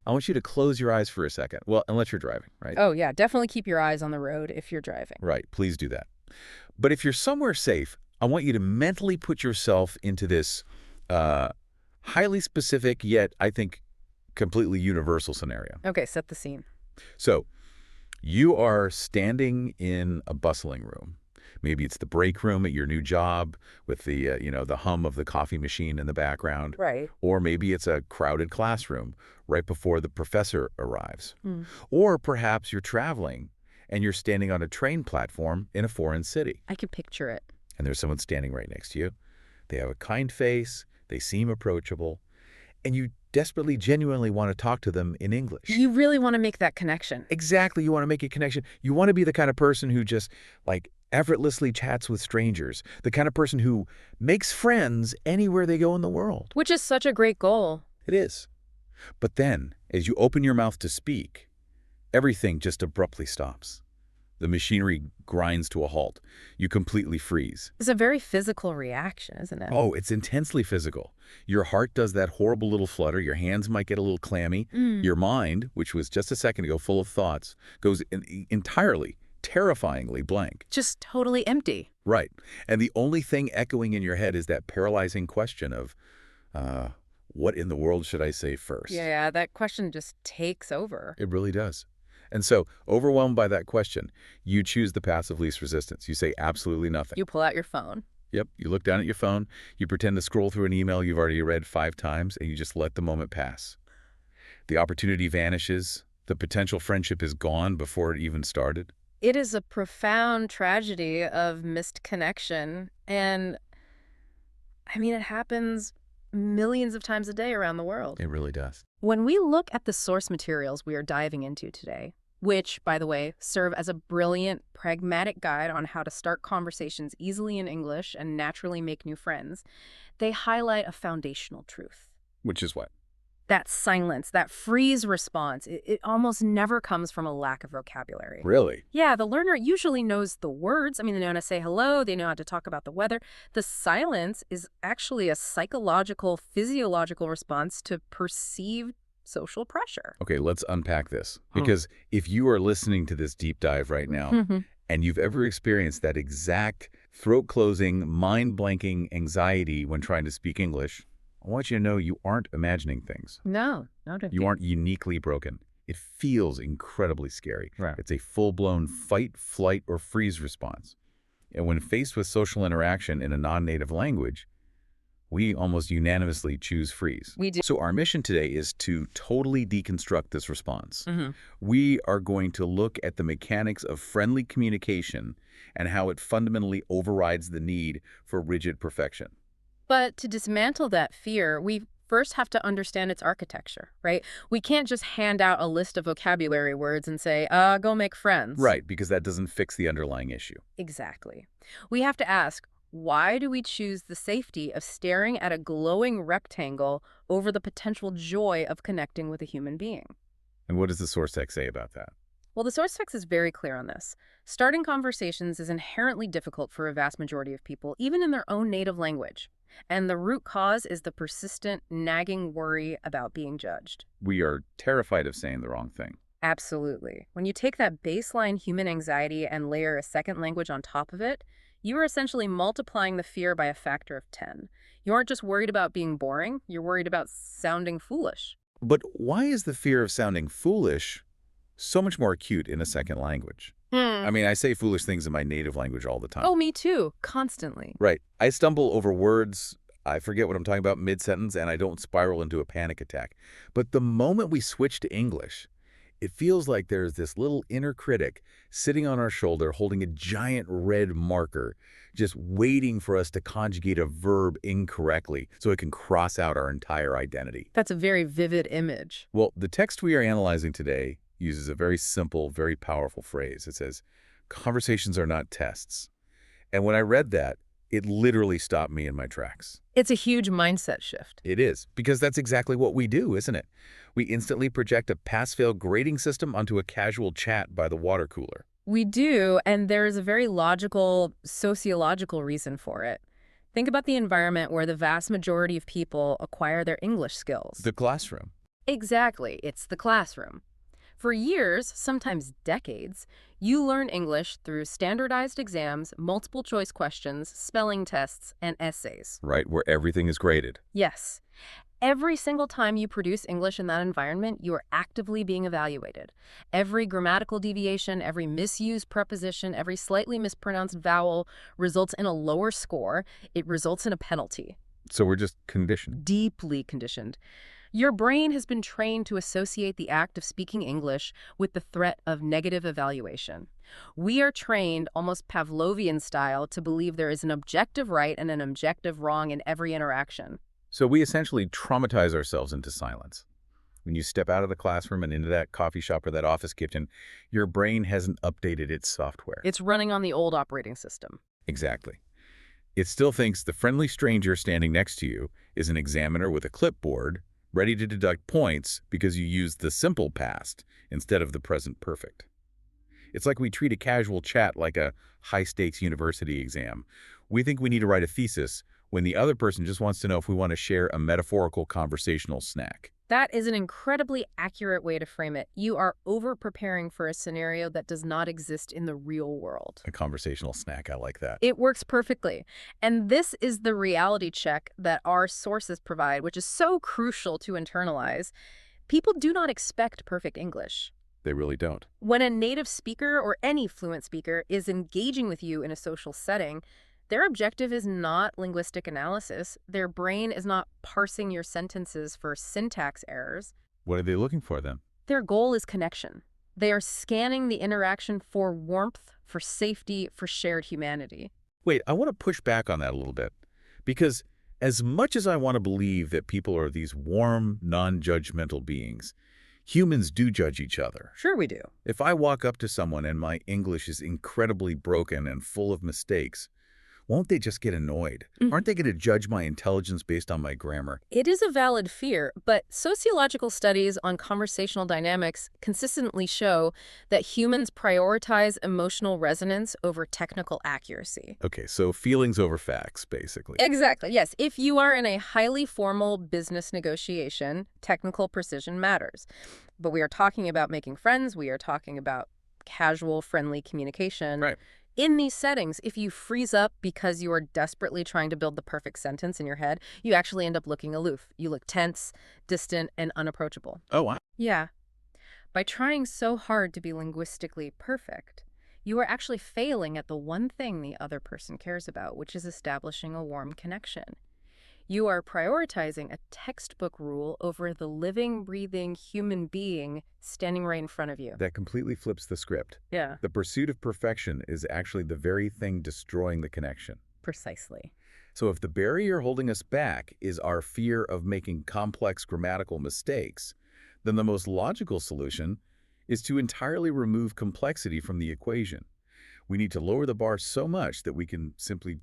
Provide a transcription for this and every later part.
I want you to close your eyes for a second. Well, unless you're driving, right? Oh, yeah, definitely keep your eyes on the road if you're driving. Right. Please do that. But if you're somewhere safe, I want you to mentally put yourself into this uh, highly specific yet, I think, completely universal scenario. Okay, set the scene. So you are standing in a bustling room. Maybe it's the break room at your new job with the, the hum of the coffee machine in the background. Right. Or maybe it's a crowded classroom right before the professor arrives. Hmm. Or perhaps you're traveling and you're standing on a train platform in a foreign city. I can picture it. And there's someone standing right next to you. They have a kind face, they seem approachable, and you desperately, genuinely want to talk to them in English. You really want to make that connection. Exactly, you want to make a connection. You want to be the kind of person who just, effortlessly chats with strangers, the kind of person who makes friends anywhere they go in the world. Which is such a great goal. It is. But then, as you open your mouth to speak, everything just abruptly stops. The machinery grinds to a halt. You completely freeze. It's a very physical reaction, isn't it? Oh, it's intensely physical. Your heart does that horrible little flutter. Your hands might get a little clammy. Your mind, which was just a second ago full of thoughts, goes entirely, terrifyingly blank. Just totally empty. Right. And the only thing echoing in your head is that paralyzing question of, what in the world should I say first? Yeah, that question just takes over. It really does. And so, overwhelmed by that question, you choose the path of least resistance. You say absolutely nothing. You pull out your phone. Yep, you look down at your phone, you pretend to scroll through an email you've already read 5 times, and you just let the moment pass. The opportunity vanishes. The potential friendship is gone before it even started. It is a profound tragedy of missed connection. And, I mean, it happens millions of times a day around the world. It really does. When we look at the source materials we are diving into today, which, by the way, serve as a brilliant, pragmatic guide on how to start conversations easily in English and naturally make new friends, they highlight a foundational truth. Which is what? That silence, that freeze response, it almost never comes from a lack of vocabulary. Really? Yeah, the learner usually knows the words. I mean, they know how to say hello, they know how to talk about the weather. The silence is actually a psychological, physiological response to perceived social pressure. Okay, let's unpack this. Because if you are listening to this deep dive right now, and you've ever experienced that exact throat-closing, mind-blanking anxiety when trying to speak English, I want you to know you aren't imagining things. No, You aren't uniquely broken. It feels incredibly scary. Right. It's a full-blown fight, flight, or freeze response. And when faced with social interaction in a non-native language, we almost unanimously choose freeze. We do. So our mission today is to totally deconstruct this response. We are going to look at the mechanics of friendly communication and how it fundamentally overrides the need for rigid perfection. But to dismantle that fear, we first have to understand its architecture, right? We can't just hand out a list of vocabulary words and say, go make friends. Right, because that doesn't fix the underlying issue. Exactly. We have to ask, why do we choose the safety of staring at a glowing rectangle over the potential joy of connecting with a human being? And what does the source text say about that? Well, the source text is very clear on this. Starting conversations is inherently difficult for a vast majority of people, even in their own native language. And the root cause is the persistent, nagging worry about being judged. We are terrified of saying the wrong thing. Absolutely. When you take that baseline human anxiety and layer a second language on top of it, you are essentially multiplying the fear by a factor of 10. You aren't just worried about being boring, you're worried about sounding foolish. But why is the fear of sounding foolish so much more acute in a second language? I mean, I say foolish things in my native language all the time. Oh, me too. Constantly. Right. I stumble over words, I forget what I'm talking about mid-sentence, and I don't spiral into a panic attack. But the moment we switch to English, it feels like there's this little inner critic sitting on our shoulder holding a giant red marker, just waiting for us to conjugate a verb incorrectly so it can cross out our entire identity. That's a very vivid image. Well, the text we are analyzing today uses a very simple, very powerful phrase. It says, conversations are not tests. And when I read that, it literally stopped me in my tracks. It's a huge mindset shift. It is, because that's exactly what we do, isn't it? We instantly project a pass-fail grading system onto a casual chat by the water cooler. We do, and there's a very logical, sociological reason for it. Think about the environment where the vast majority of people acquire their English skills. The classroom. Exactly, it's the classroom. For years, sometimes decades, you learn English through standardized exams, multiple choice questions, spelling tests, and essays. Right, where everything is graded. Yes. Every single time you produce English in that environment, you are actively being evaluated. Every grammatical deviation, every misused preposition, every slightly mispronounced vowel results in a lower score. It results in a penalty. So we're just conditioned. Deeply conditioned. Your brain has been trained to associate the act of speaking English with the threat of negative evaluation. We are trained, almost Pavlovian style, to believe there is an objective right and an objective wrong in every interaction. So we essentially traumatize ourselves into silence. When you step out of the classroom and into that coffee shop or that office kitchen, your brain hasn't updated its software. It's running on the old operating system. Exactly. It still thinks the friendly stranger standing next to you is an examiner with a clipboard, ready to deduct points because you used the simple past instead of the present perfect. It's like we treat a casual chat like a high-stakes university exam. We think we need to write a thesis when the other person just wants to know if we want to share a metaphorical conversational snack. That is an incredibly accurate way to frame it. You are over-preparing for a scenario that does not exist in the real world. A conversational snack, I like that. It works perfectly. And this is the reality check that our sources provide, which is so crucial to internalize. People do not expect perfect English. They really don't. When a native speaker or any fluent speaker is engaging with you in a social setting, their objective is not linguistic analysis. Their brain is not parsing your sentences for syntax errors. What are they looking for then? Their goal is connection. They are scanning the interaction for warmth, for safety, for shared humanity. Wait, I want to push back on that a little bit. Because as much as I want to believe that people are these warm, non-judgmental beings, humans do judge each other. Sure we do. If I walk up to someone and my English is incredibly broken and full of mistakes, won't they just get annoyed? Aren't they going to judge my intelligence based on my grammar? It is a valid fear, but sociological studies on conversational dynamics consistently show that humans prioritize emotional resonance over technical accuracy. Okay, so feelings over facts, basically. Exactly, yes. If you are in a highly formal business negotiation, technical precision matters. But we are talking about making friends, we are talking about casual, friendly communication. Right. In these settings, if you freeze up because you are desperately trying to build the perfect sentence in your head, you actually end up looking aloof. You look tense, distant, and unapproachable. Oh, wow. Yeah. By trying so hard to be linguistically perfect, you are actually failing at the one thing the other person cares about, which is establishing a warm connection. You are prioritizing a textbook rule over the living, breathing human being standing right in front of you. That completely flips the script. Yeah, The pursuit of perfection is actually the very thing destroying the connection. precisely. So if the barrier holding us back is our fear of making complex grammatical mistakes, then the most logical solution is to entirely remove complexity from the equation. We need to lower the bar so much that we can simply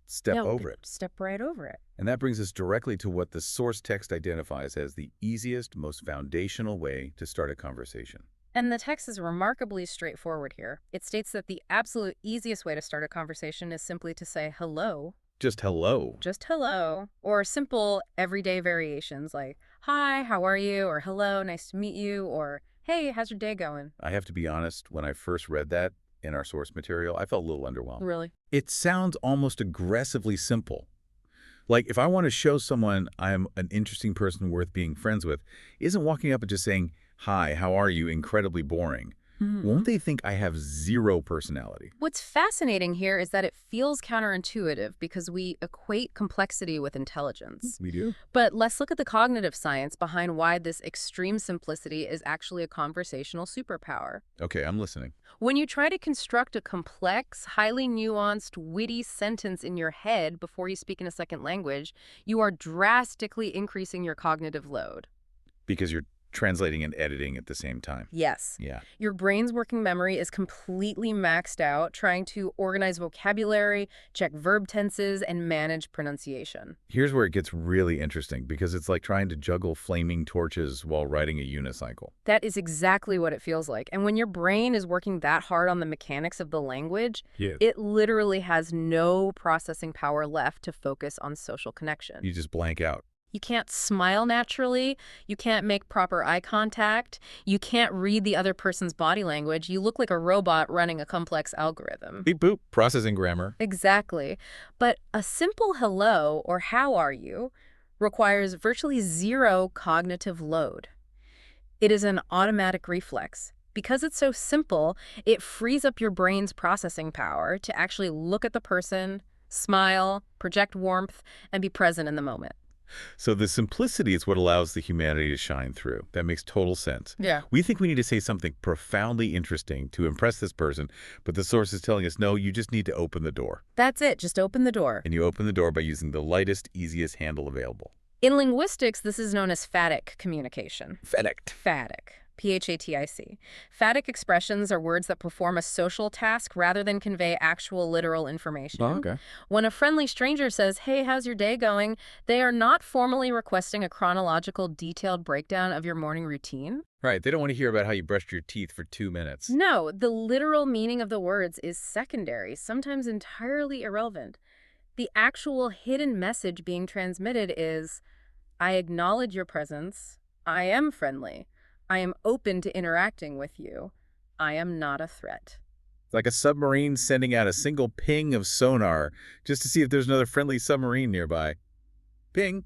step over it. Step right over it. And that brings us directly to what the source text identifies as the easiest, most foundational way to start a conversation. And the text is remarkably straightforward here. It states that the absolute easiest way to start a conversation is simply to say hello, Just hello. just hello, or simple everyday variations like, hi, how are you? Or hello, nice to meet you, or hey, how's your day going? I have to be honest, when I first read that in our source material, I felt a little underwhelmed. Really? It sounds almost aggressively simple. Like, if I want to show someone I'm an interesting person worth being friends with, isn't walking up and just saying, hi, how are you, incredibly boring. Won't they think I have zero personality? What's fascinating here is that it feels counterintuitive because we equate complexity with intelligence. We do. But let's look at the cognitive science behind why this extreme simplicity is actually a conversational superpower. Okay, I'm listening. When you try to construct a complex, highly nuanced, witty sentence in your head before you speak in a second language, you are drastically increasing your cognitive load. Because you're translating and editing at the same time. Yes. Yeah. Your brain's working memory is completely maxed out, trying to organize vocabulary, check verb tenses, and manage pronunciation. Here's where it gets really interesting, because it's like trying to juggle flaming torches while riding a unicycle. That is exactly what it feels like. And when your brain is working that hard on the mechanics of the language, it literally has no processing power left to focus on social connection. You just blank out. You can't smile naturally. You can't make proper eye contact. You can't read the other person's body language. You look like a robot running a complex algorithm. Beep boop, processing grammar. Exactly. But a simple hello or how are you requires virtually zero cognitive load. It is an automatic reflex. Because it's so simple, it frees up your brain's processing power to actually look at the person, smile, project warmth, and be present in the moment. So the simplicity is what allows the humanity to shine through. That makes total sense. Yeah. We think we need to say something profoundly interesting to impress this person, but the source is telling us, no, you just need to open the door. That's it. Just open the door. And you open the door by using the lightest, easiest handle available. In linguistics, this is known as phatic communication. Phatic. Phatic. P-H-A-T-I-C. Phatic expressions are words that perform a social task rather than convey actual literal information. Oh, okay. When a friendly stranger says, "Hey, how's your day going?" they are not formally requesting a chronological, detailed breakdown of your morning routine. Right. They don't want to hear about how you brushed your teeth for 2 minutes. No, the literal meaning of the words is secondary, sometimes entirely irrelevant. The actual hidden message being transmitted is, I acknowledge your presence. I am friendly. I am open to interacting with you. I am not a threat. It's like a submarine sending out a single ping of sonar just to see if there's another friendly submarine nearby. Ping.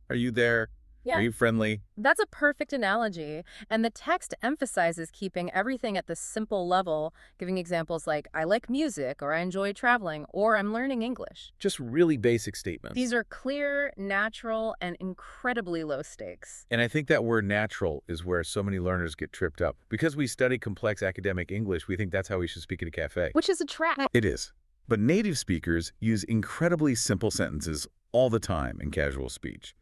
Are you there? Are you friendly? That's a perfect analogy, and the text emphasizes keeping everything at the simple level, giving examples like, I like music, or I enjoy traveling, or I'm learning English. Just really basic statements. These are clear, natural, and incredibly low stakes. And I think that word natural is where so many learners get tripped up. Because we study complex academic English, we think that's how we should speak at a cafe. Which is a trap. It is. But native speakers use incredibly simple sentences all the time in casual speech.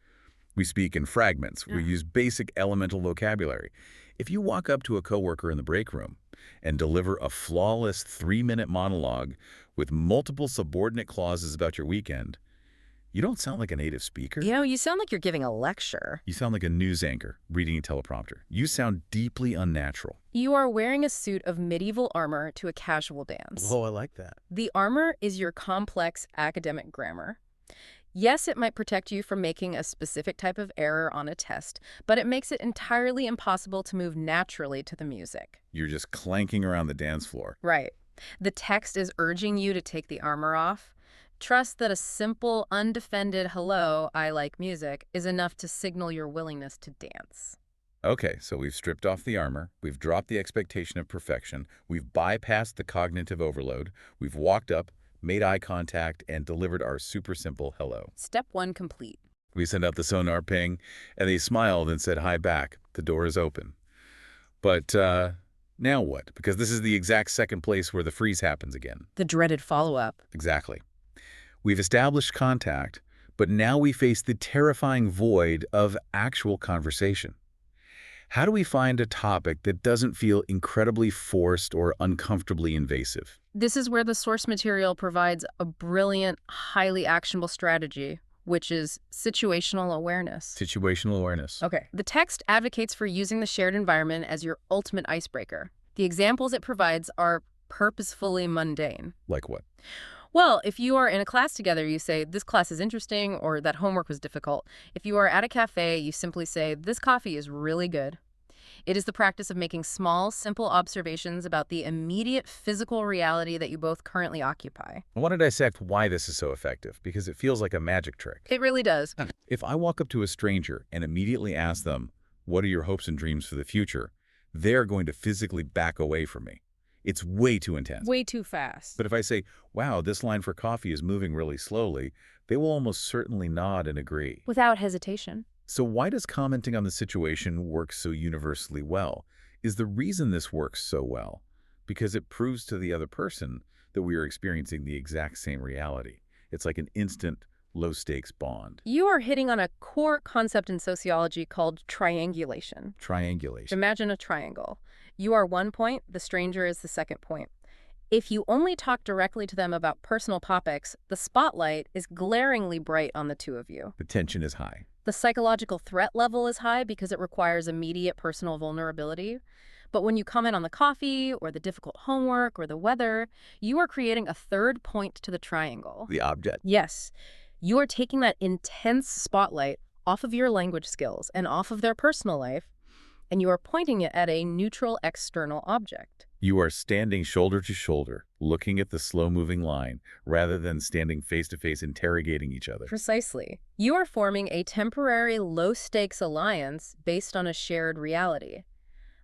We speak in fragments. We use basic elemental vocabulary. If you walk up to a coworker in the break room and deliver a flawless 3-minute monologue with multiple subordinate clauses about your weekend, you don't sound like a native speaker. You sound like you're giving a lecture. You sound like a news anchor reading a teleprompter. You sound deeply unnatural. You are wearing a suit of medieval armor to a casual dance. Oh, I like that. The armor is your complex academic grammar. Yes, it might protect you from making a specific type of error on a test, but it makes it entirely impossible to move naturally to the music. You're just clanking around the dance floor. Right. The text is urging you to take the armor off. Trust that a simple, undefended hello, I like music, is enough to signal your willingness to dance. Okay, so we've stripped off the armor, we've dropped the expectation of perfection, we've bypassed the cognitive overload, we've walked up, made eye contact, and delivered our super simple hello. Step 1 complete. We sent out the sonar ping, and they smiled and said hi back. The door is open. But now what? Because this is the exact second place where the freeze happens again. The dreaded follow-up. Exactly. We've established contact, but now we face the terrifying void of actual conversation. How do we find a topic that doesn't feel incredibly forced or uncomfortably invasive? This is where the source material provides a brilliant, highly actionable strategy, which is situational awareness. Situational awareness. Okay. The text advocates for using the shared environment as your ultimate icebreaker. The examples it provides are purposefully mundane. Like what? Well, if you are in a class together, you say, this class is interesting, or that homework was difficult. If you are at a cafe, you simply say, this coffee is really good. It is the practice of making small, simple observations about the immediate physical reality that you both currently occupy. I want to dissect why this is so effective, because it feels like a magic trick. It really does. If I walk up to a stranger and immediately ask them, what are your hopes and dreams for the future, they're going to physically back away from me. It's way too intense. Way too fast. But if I say, wow, this line for coffee is moving really slowly, they will almost certainly nod and agree. Without hesitation. So why does commenting on the situation work so universally well? Is the reason this works so well because it proves to the other person that we are experiencing the exact same reality. It's like an instant, low-stakes bond. You are hitting on a core concept in sociology called triangulation. Triangulation. Imagine a triangle. You are one point, the stranger is the second point. If you only talk directly to them about personal topics, the spotlight is glaringly bright on the two of you. The tension is high. The psychological threat level is high because it requires immediate personal vulnerability. But when you comment on the coffee or the difficult homework or the weather, you are creating a third point to the triangle. The object. Yes, you are taking that intense spotlight off of your language skills and off of their personal life, and you are pointing it at a neutral external object. You are standing shoulder to shoulder, looking at the slow-moving line, rather than standing face-to-face interrogating each other. Precisely. You are forming a temporary low-stakes alliance based on a shared reality.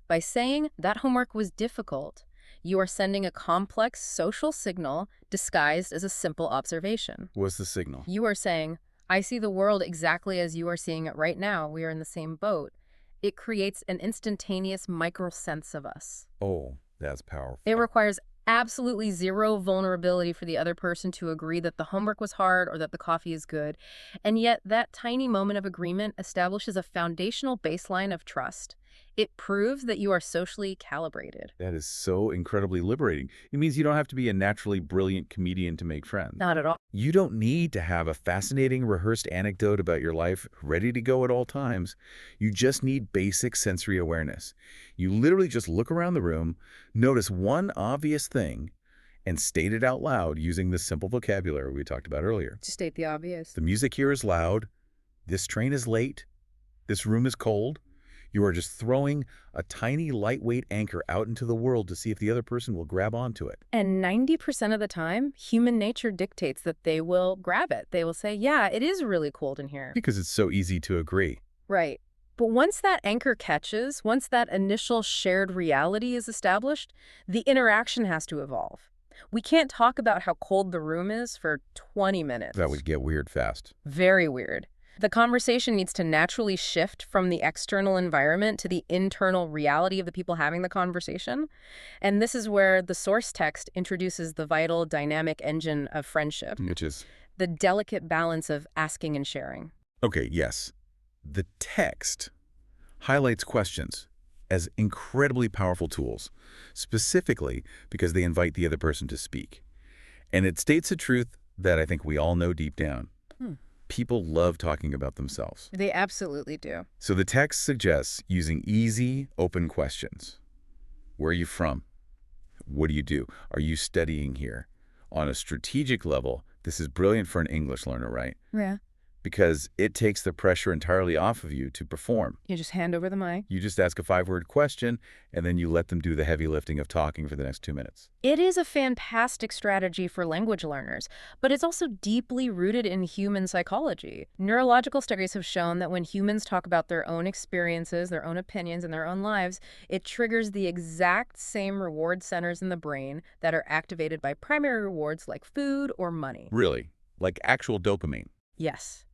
By saying that homework was difficult, you are sending a complex social signal disguised as a simple observation. What's the signal? You are saying, I see the world exactly as you are seeing it right now. We are in the same boat. It creates an instantaneous micro-sense of us. Oh, that's powerful. It requires absolutely zero vulnerability for the other person to agree that the homework was hard or that the coffee is good. And yet that tiny moment of agreement establishes a foundational baseline of trust. It proves that you are socially calibrated. That is so incredibly liberating. It means you don't have to be a naturally brilliant comedian to make friends. Not at all. You don't need to have a fascinating rehearsed anecdote about your life ready to go at all times. You just need basic sensory awareness. You literally just look around the room, notice one obvious thing, and state it out loud using the simple vocabulary we talked about earlier. To state the obvious. The music here is loud. This train is late. This room is cold. You are just throwing a tiny, lightweight anchor out into the world to see if the other person will grab onto it. And 90% of the time, human nature dictates that they will grab it. They will say, yeah, it is really cold in here. Because it's so easy to agree. Right. But once that anchor catches, once that initial shared reality is established, the interaction has to evolve. We can't talk about how cold the room is for 20 minutes. That would get weird fast. Very weird. The conversation needs to naturally shift from the external environment to the internal reality of the people having the conversation. And this is where the source text introduces the vital dynamic engine of friendship, Which is? the delicate balance of asking and sharing. Okay, yes. The text highlights questions as incredibly powerful tools, specifically because they invite the other person to speak. And it states a truth that I think we all know deep down. People love talking about themselves. They absolutely do. So the text suggests using easy, open questions. Where are you from? What do you do? Are you studying here? On a strategic level, this is brilliant for an English learner, right? Yeah. Because it takes the pressure entirely off of you to perform. You just hand over the mic. You just ask a 5-word question, and then you let them do the heavy lifting of talking for the next 2 minutes. It is a fantastic strategy for language learners, but it's also deeply rooted in human psychology. Neurological studies have shown that when humans talk about their own experiences, their own opinions, and their own lives, it triggers the exact same reward centers in the brain that are activated by primary rewards like food or money. Really? Like actual dopamine? Yes.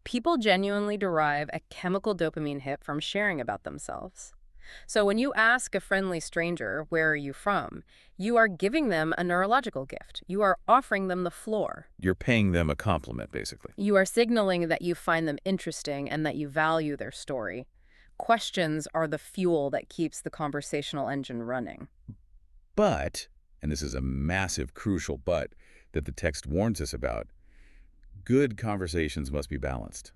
People genuinely derive a chemical dopamine hit from sharing about themselves. So when you ask a friendly stranger, where are you from, you are giving them a neurological gift. You are offering them the floor. You're paying them a compliment, basically. You are signaling that you find them interesting and that you value their story. Questions are the fuel that keeps the conversational engine running. But, and this is a massive, crucial but that the text warns us about, good conversations must be balanced.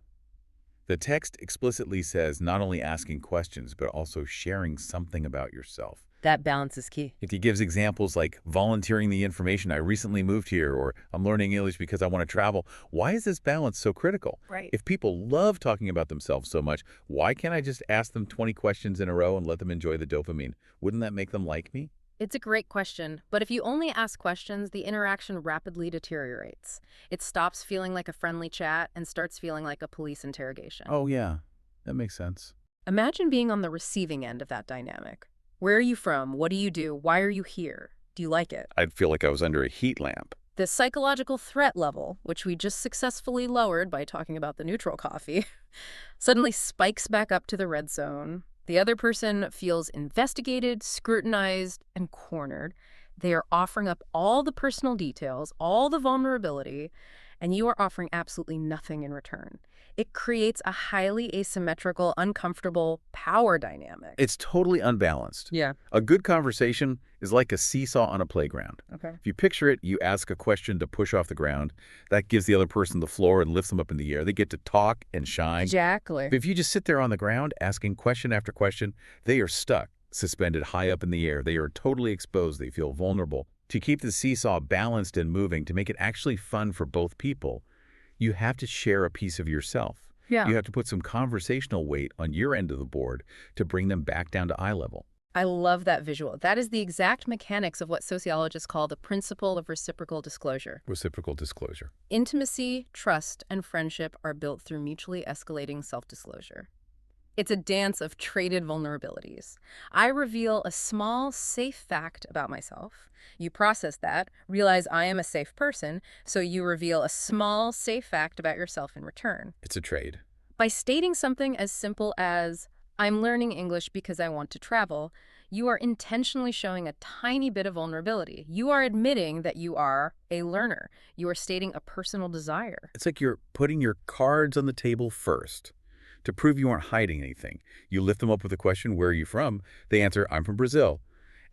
The text explicitly says not only asking questions, but also sharing something about yourself. That balance is key. It gives examples like volunteering the information, I recently moved here, or I'm learning English because I want to travel. Why is this balance so critical? Right. If people love talking about themselves so much, why can't I just ask them 20 questions in a row and let them enjoy the dopamine? Wouldn't that make them like me? It's a great question, but if you only ask questions, the interaction rapidly deteriorates. It stops feeling like a friendly chat and starts feeling like a police interrogation. Oh, yeah. That makes sense. Imagine being on the receiving end of that dynamic. Where are you from? What do you do? Why are you here? Do you like it? I'd feel like I was under a heat lamp. The psychological threat level, which we just successfully lowered by talking about the neutral coffee, suddenly spikes back up to the red zone. The other person feels investigated, scrutinized, and cornered. They are offering up all the personal details, all the vulnerability, and you are offering absolutely nothing in return. It creates a highly asymmetrical, uncomfortable power dynamic. It's totally unbalanced. Yeah. A good conversation is like a seesaw on a playground. Okay. If you picture it, you ask a question to push off the ground. That gives the other person the floor and lifts them up in the air. They get to talk and shine. Exactly. If you just sit there on the ground asking question after question, they are stuck, suspended high up in the air. They are totally exposed. They feel vulnerable. To keep the seesaw balanced and moving, to make it actually fun for both people, you have to share a piece of yourself. Yeah. You have to put some conversational weight on your end of the board to bring them back down to eye level. I love that visual. That is the exact mechanics of what sociologists call the principle of reciprocal disclosure. Reciprocal disclosure. Intimacy, trust, and friendship are built through mutually escalating self-disclosure. It's a dance of traded vulnerabilities. I reveal a small, safe fact about myself. You process that, realize I am a safe person, so you reveal a small, safe fact about yourself in return. It's a trade. By stating something as simple as, I'm learning English because I want to travel, you are intentionally showing a tiny bit of vulnerability. You are admitting that you are a learner. You are stating a personal desire. It's like you're putting your cards on the table first. To prove you aren't hiding anything, you lift them up with a question, where are you from? They answer, I'm from Brazil.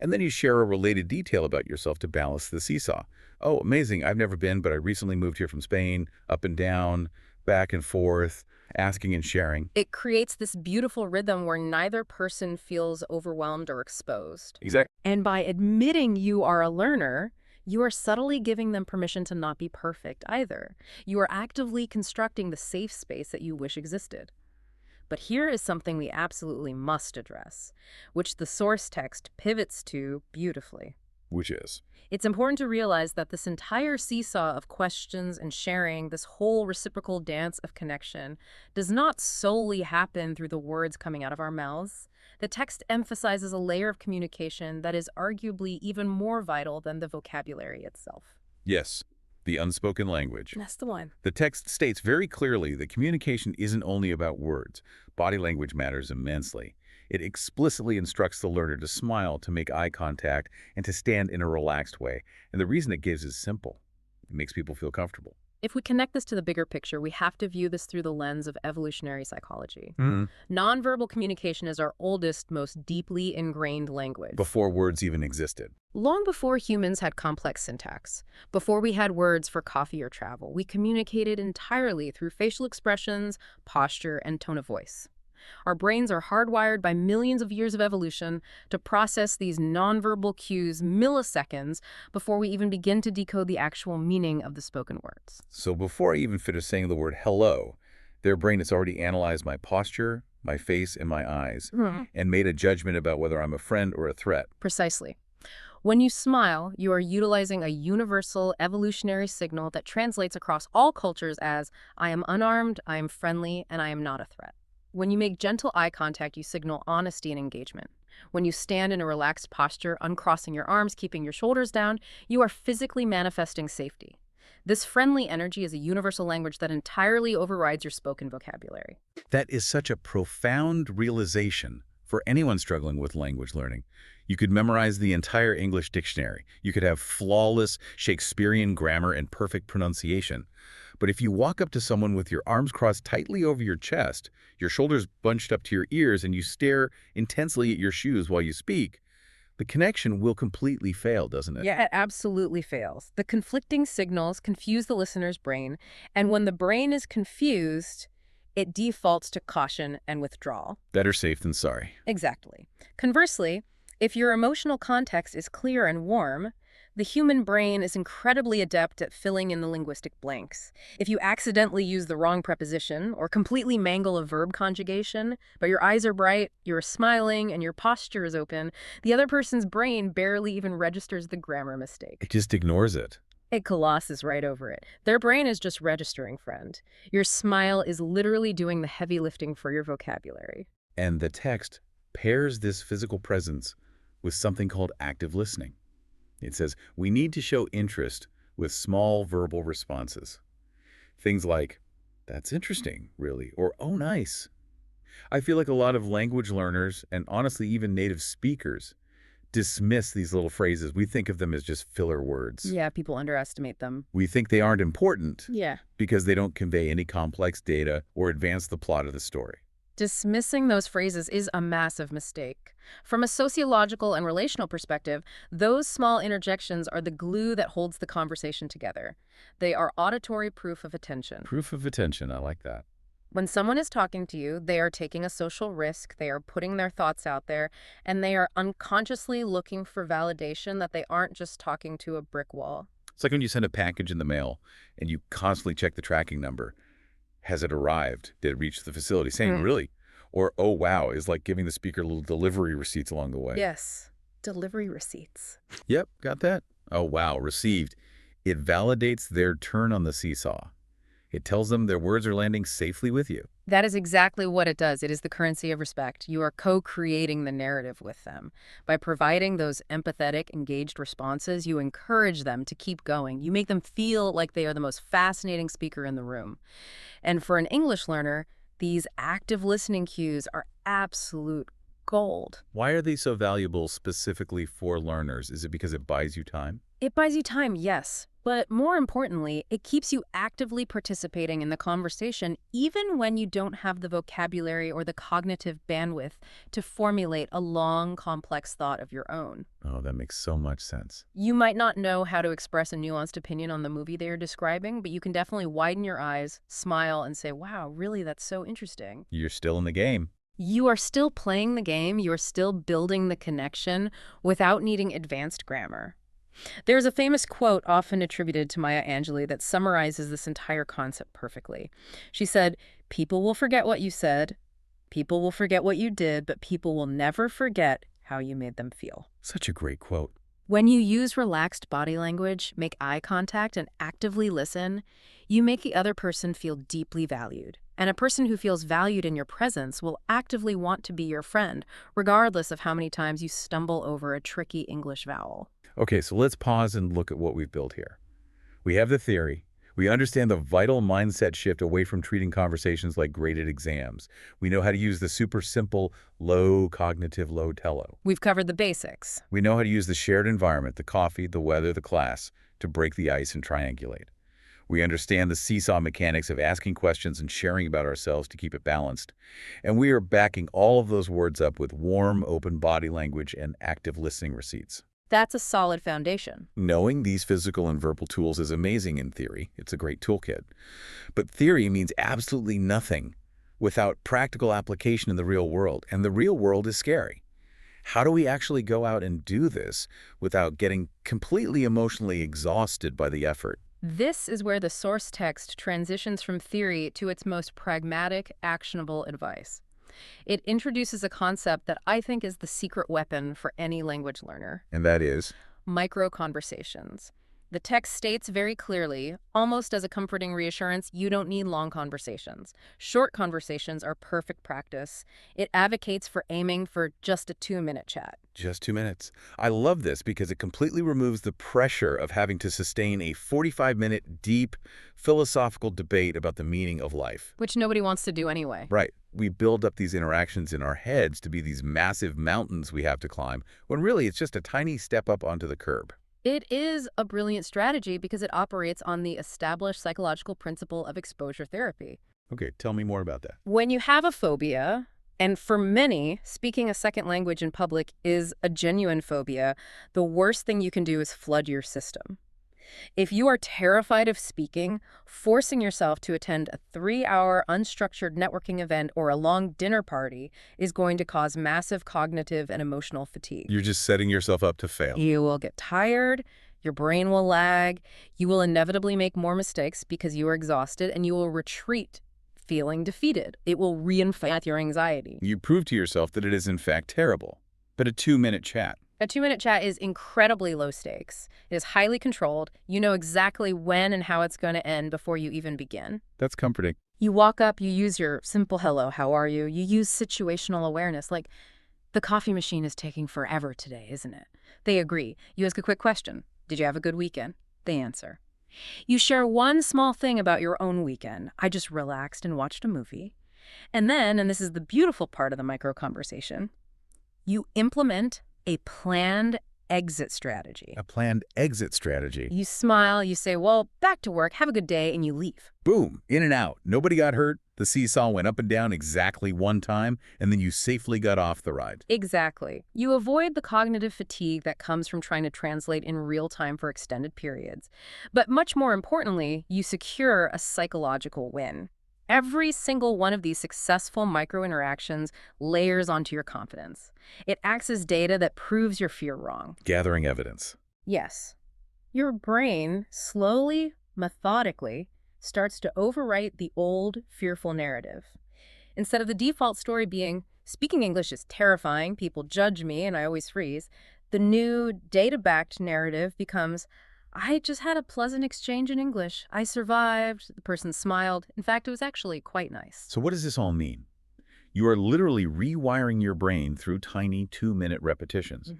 And then you share a related detail about yourself to balance the seesaw. Oh, amazing. I've never been, but I recently moved here from Spain, up and down, back and forth, asking and sharing. It creates this beautiful rhythm where neither person feels overwhelmed or exposed. Exactly. And by admitting you are a learner, you are subtly giving them permission to not be perfect either. You are actively constructing the safe space that you wish existed. But here is something we absolutely must address, which the source text pivots to beautifully. Which is? It's important to realize that this entire seesaw of questions and sharing, this whole reciprocal dance of connection, does not solely happen through the words coming out of our mouths. The text emphasizes a layer of communication that is arguably even more vital than the vocabulary itself. Yes, the unspoken language. That's the one. The text states very clearly that communication isn't only about words. Body language matters immensely. It explicitly instructs the learner to smile, to make eye contact, and to stand in a relaxed way. And the reason it gives is simple. It makes people feel comfortable. If we connect this to the bigger picture, we have to view this through the lens of evolutionary psychology. Mm-hmm. Nonverbal communication is our oldest, most deeply ingrained language. Before words even existed. Long before humans had complex syntax, before we had words for coffee or travel, we communicated entirely through facial expressions, posture, and tone of voice. Our brains are hardwired by millions of years of evolution to process these nonverbal cues milliseconds before we even begin to decode the actual meaning of the spoken words. So before I even finish saying the word hello, their brain has already analyzed my posture, my face, and my eyes, and made a judgment about whether I'm a friend or a threat. Precisely. When you smile, you are utilizing a universal evolutionary signal that translates across all cultures as, I am unarmed, I am friendly, and I am not a threat. When you make gentle eye contact, you signal honesty and engagement. When you stand in a relaxed posture, uncrossing your arms, keeping your shoulders down, you are physically manifesting safety. This friendly energy is a universal language that entirely overrides your spoken vocabulary. That is such a profound realization for anyone struggling with language learning. You could memorize the entire English dictionary. You could have flawless Shakespearean grammar and perfect pronunciation. But if you walk up to someone with your arms crossed tightly over your chest, your shoulders bunched up to your ears, and you stare intensely at your shoes while you speak, the connection will completely fail, doesn't it? Yeah, it absolutely fails. The conflicting signals confuse the listener's brain, and when the brain is confused, it defaults to caution and withdrawal. Better safe than sorry. Exactly. Conversely, if your emotional context is clear and warm, the human brain is incredibly adept at filling in the linguistic blanks. If you accidentally use the wrong preposition or completely mangle a verb conjugation, but your eyes are bright, you're smiling, and your posture is open, the other person's brain barely even registers the grammar mistake. It just ignores it. It glosses right over it. Their brain is just registering, friend. Your smile is literally doing the heavy lifting for your vocabulary. And the text pairs this physical presence with something called active listening. It says, we need to show interest with small verbal responses. Things like, that's interesting, really, or oh, nice. I feel like a lot of language learners, and honestly even native speakers, dismiss these little phrases. We think of them as just filler words. Yeah, people underestimate them. We think they aren't important Yeah. because they don't convey any complex data or advance the plot of the story. Dismissing those phrases is a massive mistake. From a sociological and relational perspective, those small interjections are the glue that holds the conversation together. They are auditory proof of attention. Proof of attention, I like that. When someone is talking to you, they are taking a social risk, they are putting their thoughts out there, and they are unconsciously looking for validation that they aren't just talking to a brick wall. It's like when you send a package in the mail and you constantly check the tracking number. Has it arrived? Did it reach the facility? Saying Mm. really. Or, oh, wow, is like giving the speaker little delivery receipts along the way. Yes. Delivery receipts. Yep, got that. Oh, wow, received. It validates their turn on the seesaw. It tells them their words are landing safely with you. That is exactly what it does. It is the currency of respect. You are co-creating the narrative with them. By providing those empathetic, engaged responses, you encourage them to keep going. You make them feel like they are the most fascinating speaker in the room. And for an English learner, these active listening cues are absolute gold. Why are they so valuable specifically for learners? Is it because it buys you time? It buys you time, yes. But more importantly, it keeps you actively participating in the conversation even when you don't have the vocabulary or the cognitive bandwidth to formulate a long, complex thought of your own. Oh, that makes so much sense. You might not know how to express a nuanced opinion on the movie they are describing, but you can definitely widen your eyes, smile, and say, wow, really, that's so interesting. You're still in the game. You are still playing the game, you are still building the connection without needing advanced grammar. There's a famous quote often attributed to Maya Angelou that summarizes this entire concept perfectly. She said, "People will forget what you said, people will forget what you did, but people will never forget how you made them feel." Such a great quote. When you use relaxed body language, make eye contact, and actively listen, you make the other person feel deeply valued. And a person who feels valued in your presence will actively want to be your friend, regardless of how many times you stumble over a tricky English vowel. Okay, so let's pause and look at what we've built here. We have the theory. We understand the vital mindset shift away from treating conversations like graded exams. We know how to use the super simple, low cognitive load tello. We've covered the basics. We know how to use the shared environment, the coffee, the weather, the class, to break the ice and triangulate. We understand the seesaw mechanics of asking questions and sharing about ourselves to keep it balanced. And we are backing all of those words up with warm, open body language and active listening receipts. That's a solid foundation. Knowing these physical and verbal tools is amazing in theory. It's a great toolkit. But theory means absolutely nothing without practical application in the real world. And the real world is scary. How do we actually go out and do this without getting completely emotionally exhausted by the effort? This is where the source text transitions from theory to its most pragmatic, actionable advice. It introduces a concept that I think is the secret weapon for any language learner: And that is? micro-conversations. The text states very clearly, almost as a comforting reassurance, you don't need long conversations. Short conversations are perfect practice. It advocates for aiming for just a 2-minute chat. Just 2 minutes. I love this because it completely removes the pressure of having to sustain a 45-minute deep philosophical debate about the meaning of life. Which nobody wants to do anyway. Right. We build up these interactions in our heads to be these massive mountains we have to climb, when really it's just a tiny step up onto the curb. It is a brilliant strategy because it operates on the established psychological principle of exposure therapy. Okay, tell me more about that. When you have a phobia, and for many, speaking a second language in public is a genuine phobia, the worst thing you can do is flood your system. If you are terrified of speaking, forcing yourself to attend a 3-hour unstructured networking event or a long dinner party is going to cause massive cognitive and emotional fatigue. You're just setting yourself up to fail. You will get tired, your brain will lag, you will inevitably make more mistakes because you are exhausted, and you will retreat feeling defeated. It will reinflate your anxiety. You prove to yourself that it is in fact terrible. But a 2-minute chat. A 2-minute chat is incredibly low stakes. It is highly controlled. You know exactly when and how it's going to end before you even begin. That's comforting. You walk up, you use your simple hello, how are you? You use situational awareness, like, the coffee machine is taking forever today, isn't it? They agree. You ask a quick question. Did you have a good weekend? They answer. You share one small thing about your own weekend. I just relaxed and watched a movie. And then, and this is the beautiful part of the micro conversation, you implement a planned exit strategy. A planned exit strategy. You smile, you say, well, back to work, have a good day, and you leave. Boom, in and out. Nobody got hurt. The seesaw went up and down exactly one time, and then you safely got off the ride. Exactly. You avoid the cognitive fatigue that comes from trying to translate in real time for extended periods. But much more importantly, you secure a psychological win. Every single one of these successful micro-interactions layers onto your confidence. It acts as data that proves your fear wrong. Gathering evidence. Yes. Your brain slowly, methodically, starts to overwrite the old, fearful narrative. Instead of the default story being, speaking English is terrifying, people judge me, and I always freeze, the new, data-backed narrative becomes, I just had a pleasant exchange in English. I survived. The person smiled. In fact, it was actually quite nice. So what does this all mean? You are literally rewiring your brain through tiny 2-minute repetitions.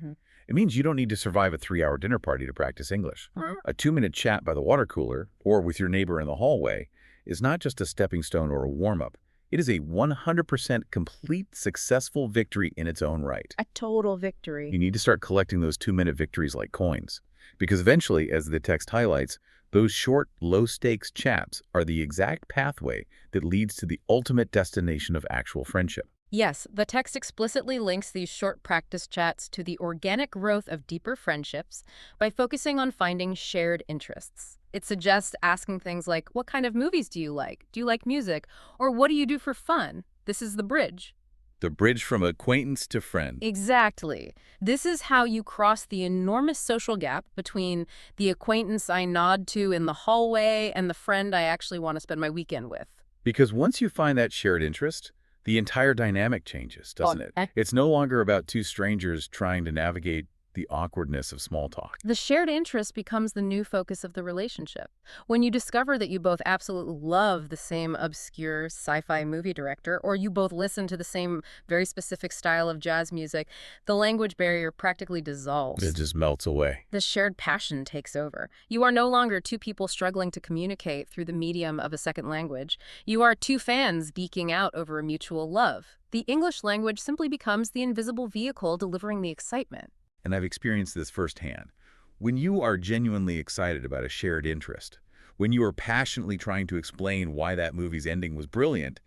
It means you don't need to survive a 3-hour dinner party to practice English. A 2-minute chat by the water cooler or with your neighbor in the hallway is not just a stepping stone or a warm-up. It is a 100% complete successful victory in its own right. A total victory. You need to start collecting those 2-minute victories like coins. Because eventually, as the text highlights, those short, low-stakes chats are the exact pathway that leads to the ultimate destination of actual friendship. Yes, the text explicitly links these short practice chats to the organic growth of deeper friendships by focusing on finding shared interests. It suggests asking things like, what kind of movies do you like? Do you like music? Or what do you do for fun? This is the bridge. The bridge from acquaintance to friend. Exactly. This is how you cross the enormous social gap between the acquaintance I nod to in the hallway and the friend I actually want to spend my weekend with. Because once you find that shared interest, the entire dynamic changes, doesn't it? It's no longer about two strangers trying to navigate the awkwardness of small talk. The shared interest becomes the new focus of the relationship. When you discover that you both absolutely love the same obscure sci-fi movie director, or you both listen to the same very specific style of jazz music, the language barrier practically dissolves. It just melts away. The shared passion takes over. You are no longer two people struggling to communicate through the medium of a second language. You are two fans geeking out over a mutual love. The English language simply becomes the invisible vehicle delivering the excitement. And I've experienced this firsthand. When you are genuinely excited about a shared interest, when you are passionately trying to explain why that movie's ending was brilliant,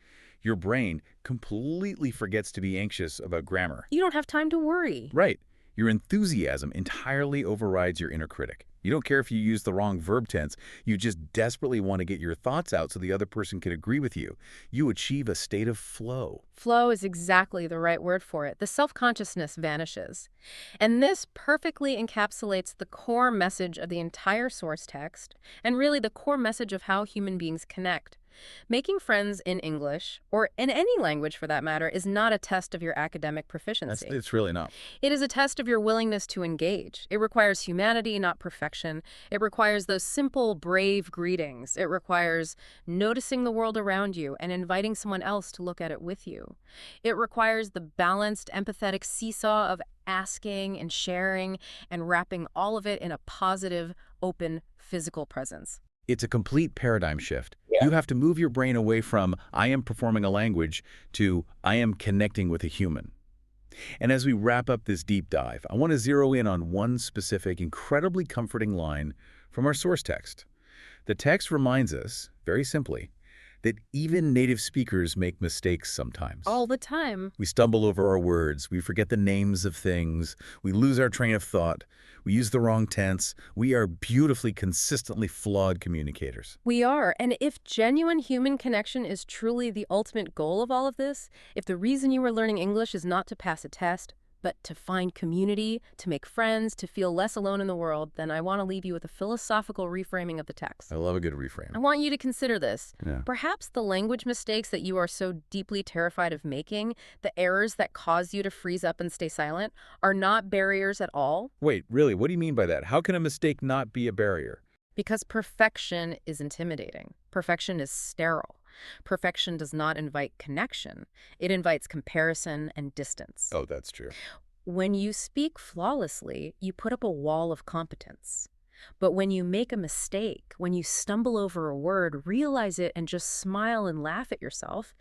your brain completely forgets to be anxious about grammar. You don't have time to worry. Right. Your enthusiasm entirely overrides your inner critic. You don't care if you use the wrong verb tense. You just desperately want to get your thoughts out so the other person can agree with you. You achieve a state of flow. Flow is exactly the right word for it. The self-consciousness vanishes. And this perfectly encapsulates the core message of the entire source text, and really the core message of how human beings connect. Making friends in English, or in any language for that matter, is not a test of your academic proficiency. It's really not. It is a test of your willingness to engage. It requires humanity, not perfection. It requires those simple, brave greetings. It requires noticing the world around you and inviting someone else to look at it with you. It requires the balanced, empathetic seesaw of asking and sharing and wrapping all of it in a positive, open, physical presence. It's a complete paradigm shift. You have to move your brain away from, I am performing a language, to, I am connecting with a human. And as we wrap up this deep dive, I want to zero in on one specific, incredibly comforting line from our source text. The text reminds us, very simply, that even native speakers make mistakes sometimes. All the time. We stumble over our words, we forget the names of things, we lose our train of thought, we use the wrong tense. We are beautifully, consistently flawed communicators. We are, and if genuine human connection is truly the ultimate goal of all of this, if the reason you are learning English is not to pass a test, but to find community, to make friends, to feel less alone in the world, then I want to leave you with a philosophical reframing of the text. I love a good reframe. I want you to consider this. Yeah. Perhaps the language mistakes that you are so deeply terrified of making, the errors that cause you to freeze up and stay silent, are not barriers at all. Wait, really? What do you mean by that? How can a mistake not be a barrier? Because perfection is intimidating. Perfection is sterile. Perfection does not invite connection. It invites comparison and distance. Oh, that's true. When you speak flawlessly, you put up a wall of competence. But when you make a mistake, when you stumble over a word, realize it, and just smile and laugh at yourself,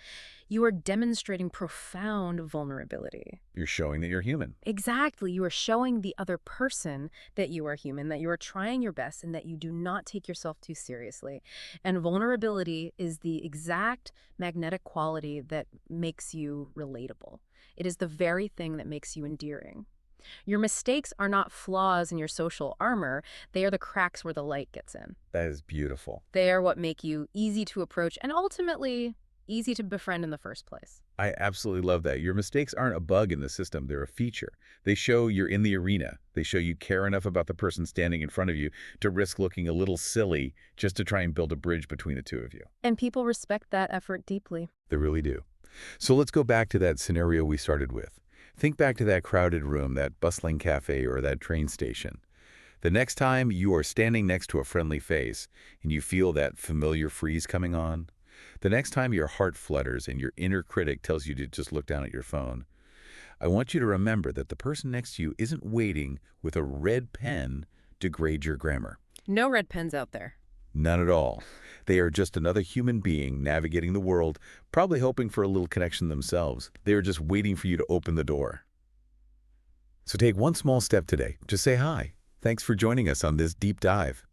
you are demonstrating profound vulnerability. You're showing that you're human. Exactly. You are showing the other person that you are human, that you are trying your best, and that you do not take yourself too seriously. And vulnerability is the exact magnetic quality that makes you relatable. It is the very thing that makes you endearing. Your mistakes are not flaws in your social armor. They are the cracks where the light gets in. That is beautiful. They are what make you easy to approach and ultimately easy to befriend in the first place. I absolutely love that. Your mistakes aren't a bug in the system, they're a feature. They show you're in the arena. They show you care enough about the person standing in front of you to risk looking a little silly just to try and build a bridge between the two of you. And people respect that effort deeply. They really do. So let's go back to that scenario we started with. Think back to that crowded room, that bustling cafe, or that train station. The next time you are standing next to a friendly face and you feel that familiar freeze coming on, the next time your heart flutters and your inner critic tells you to just look down at your phone, I want you to remember that the person next to you isn't waiting with a red pen to grade your grammar. No red pens out there. None at all. They are just another human being navigating the world, probably hoping for a little connection themselves. They are just waiting for you to open the door. So take one small step today. Just say hi. Thanks for joining us on this deep dive.